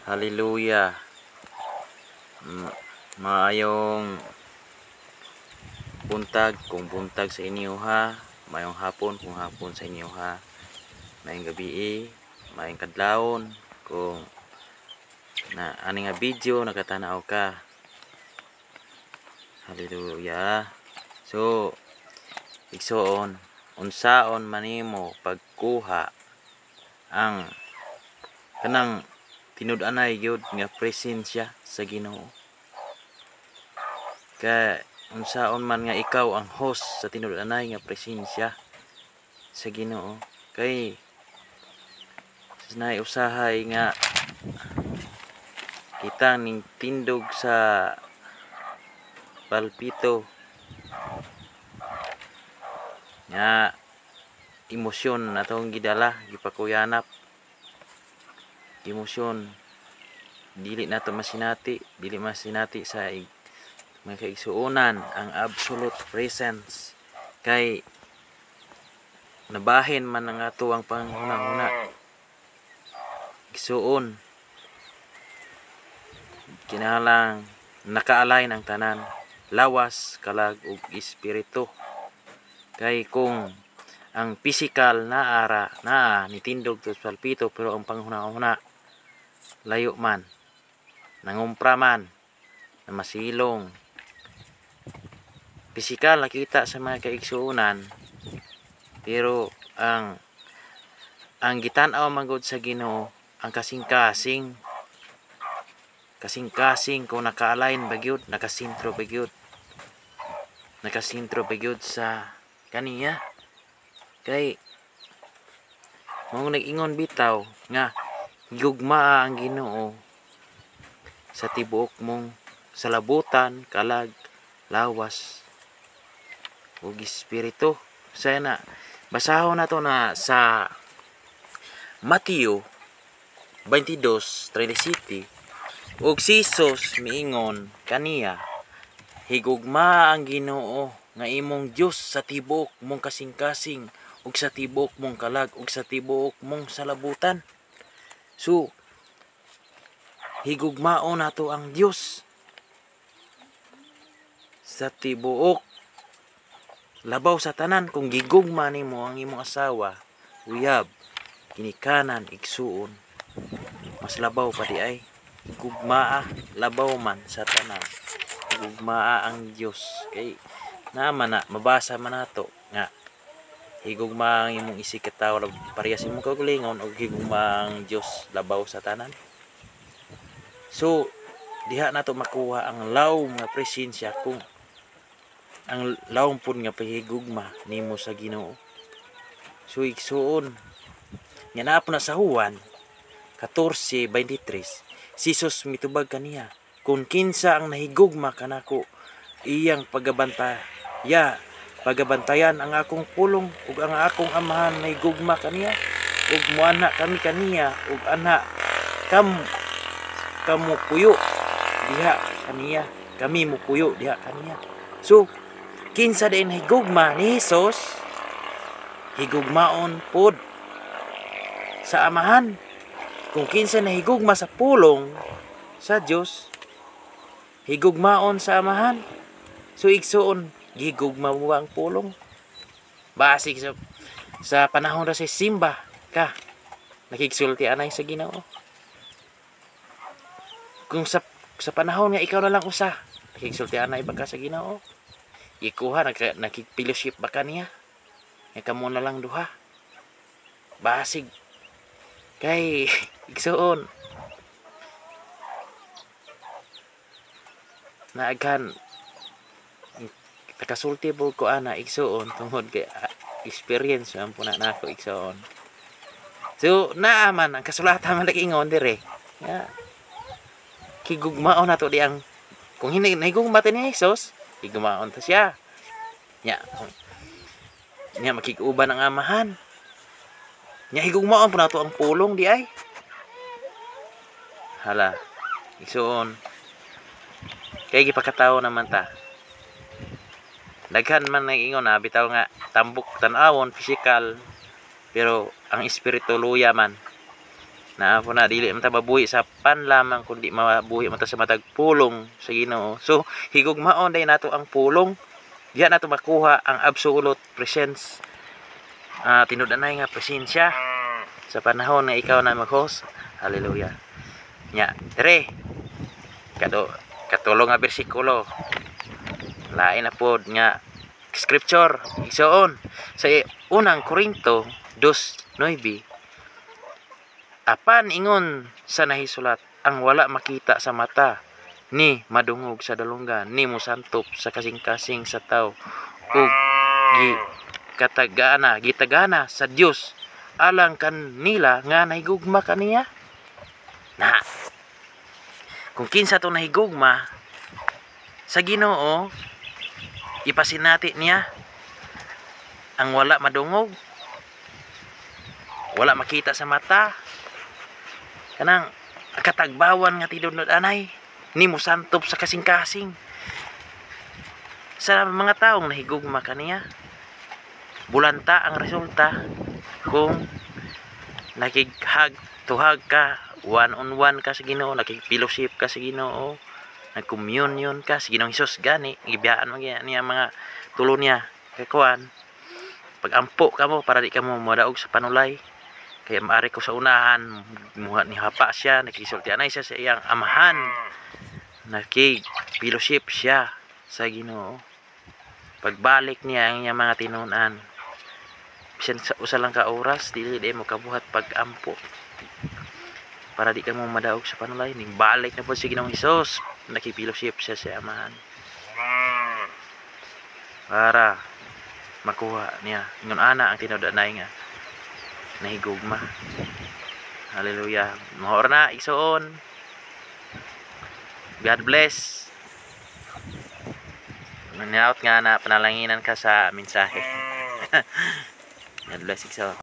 Hallelujah. Maayong buntag kung buntag sa inyo ha. Maayong hapon kung hapon sa inyo ha. Maayong gabi, maayong kadlawon kung na ani nga video nakatanaw ka. Hallelujah. So, igsoon unsaon manimo pagkuha ang kanang tinud-anay gyud nga presensya sa Ginoo. Kay unsaon man nga ikaw ang host sa tinud-anay nga presensya sa Ginoo, kay nay usahay nga kita ning tindog sa palpito nga emosyon natong gidala gipakuyanap, emosyon dili nato masinati sa mga kaigsuonan ang absolute presence, kay nabahin man ang ato ang panghuna-huna igsuon kinahanglang naka-align ang tanan, lawas, kalag ug espiritu. Kay kung ang physical na nitindog to sa palpito pero ang panghuna-huna layo man, nangumpra man, na masilong, physical nakita sa mga kaigsuonan pero ang gitan-aw magud sa Ginoo ang kasing-kasing kung naka-align ba gyud, nakasintro ba gyud sa kaniya. Kay mao nag-ingon bitaw nga gugma ang Ginoo sa tibuok mong salabutan, kalag, lawas ug espiritu. Sana basahon nato na sa Mateo 22:37 ug si Jesus miingon kaniya, higugma ang Ginoo nga imong Dios sa tibuok mong kasing-kasing ug sa tibuok mong kalag ug sa tibuok mong salabutan. So higugmaon nato ang Dios sa tibuok, labaw sa tanan. Kung gigugma nimo ang imong asawa, uyab, ginikanan, igsuon, mas labaw pa di ay gugmaa, labaw man sa tanan, gugmaa ang Dios. Kay naman na mabasa man nato nga higugma ang imong isig katawo parehas imong kaugalingon ug higugma ang Dios labaw sa tanan. So diha nato makuha ang lawom nga presensya kung ang lawom pud nga pahigugma nimo sa Ginoo. So igsuon nga naa po na sa Juan 14:23, si Jesus mitubag kaniya, kung kinsa ang nahigugma kanako, iyang pagabantayan ang akong pulong ug ang akong amahan nahigugma kaniya ug muana kami kaniya ug ana kamu puyo diha kaniya, kami mo puyo diha kaniya. So kinsa din nahigugma ni Jesus, higugmaon pod sa amahan. Kung kinsa nahigugma sa pulong sa Dios, higugmaon sa amahan. So igsuon gigugma mo ang pulong basig sa panahon ra sa simba ka nakigsulti anay sa Ginoo. Kung sa panahon nga ikaw na lang usa nakigsulti anay ba ka sa Ginoo, ikuha nakigfellowship ba kaniya nga kamo na lang duha basig. Kay igsuon naaghan nakasulti po ko ana igsuon tungod kay experience man po na nako igsuon. So naaman ang kasulatan man ingon dire ya kigugmaon nato di ang kung hindi nahigugma ni Jesus, higugmaon ta siya nya makig-uban ang amahan nya higugmaon po nato ang pulong di ay hala igsuon. Kay gipakatawo naman ta daghan man nag-ingon bitaw nga tambok tan-awon physical pero ang espiritu luya man. Na po na dili man ta mabuhi sa panlamang kundi mabuhi man ta sa matag pulong sa Ginoo. So higugmaon day nato ang pulong. Diya nato makuha ang absolute presence. Tinud-anay nga presensya sa panahon nga ikaw na mag-host. Hallelujah. Nya, dire. Katulong nga bersikulo. Lain na pod nga scripture igsoon sa unang Korinto 2:9. Apan ingon sa nahisulat, ang wala makita sa mata ni madungog sa dalunggan ni mosantop sa kasing-kasing sa tao ug gitagana sa Dios alang kanila nga nahigugma kaniya. Na kung kinsa to nahigugma sa Ginoo, ipasinati niya ang wala madungog, wala makita sa mata, kanang katagbawan nga tidud-anay ni mosantop sa kasing-kasing sa mga taong nahigugma kaniya. Bulanta ang resulta kung nakig-tuhag ka, one-on-one ka sa Ginoo, nakig-fellowship ka sa Ginoo, nag-communion ka sa Ginoong Hesus gani, gibiyaan mo niya mga tulo niya kakuan. Pag-ampo ka mo para di ka mo madaog sa panulay. Kaya maari ko sa unahan muha ni hapa siya, nakisultianay siya sa iyang amahan, nakig-fellowship siya sa Ginoo. Pagbalik niya ang iyang mga tinunan, bisan sa usa lang ka oras dili mo kabuhat pag-ampo para di ka mo madaog sa panulay. Ning balik na po si Ginoong Hesus, nakipilosip siya sa amahan para makuha niya ngon ana ang tinud-anay nga nahigugma. Hallelujah. Mahor na igsoon. God bless. Manyaot nga na panalanginan ka sa mensahe. God bless igsoon.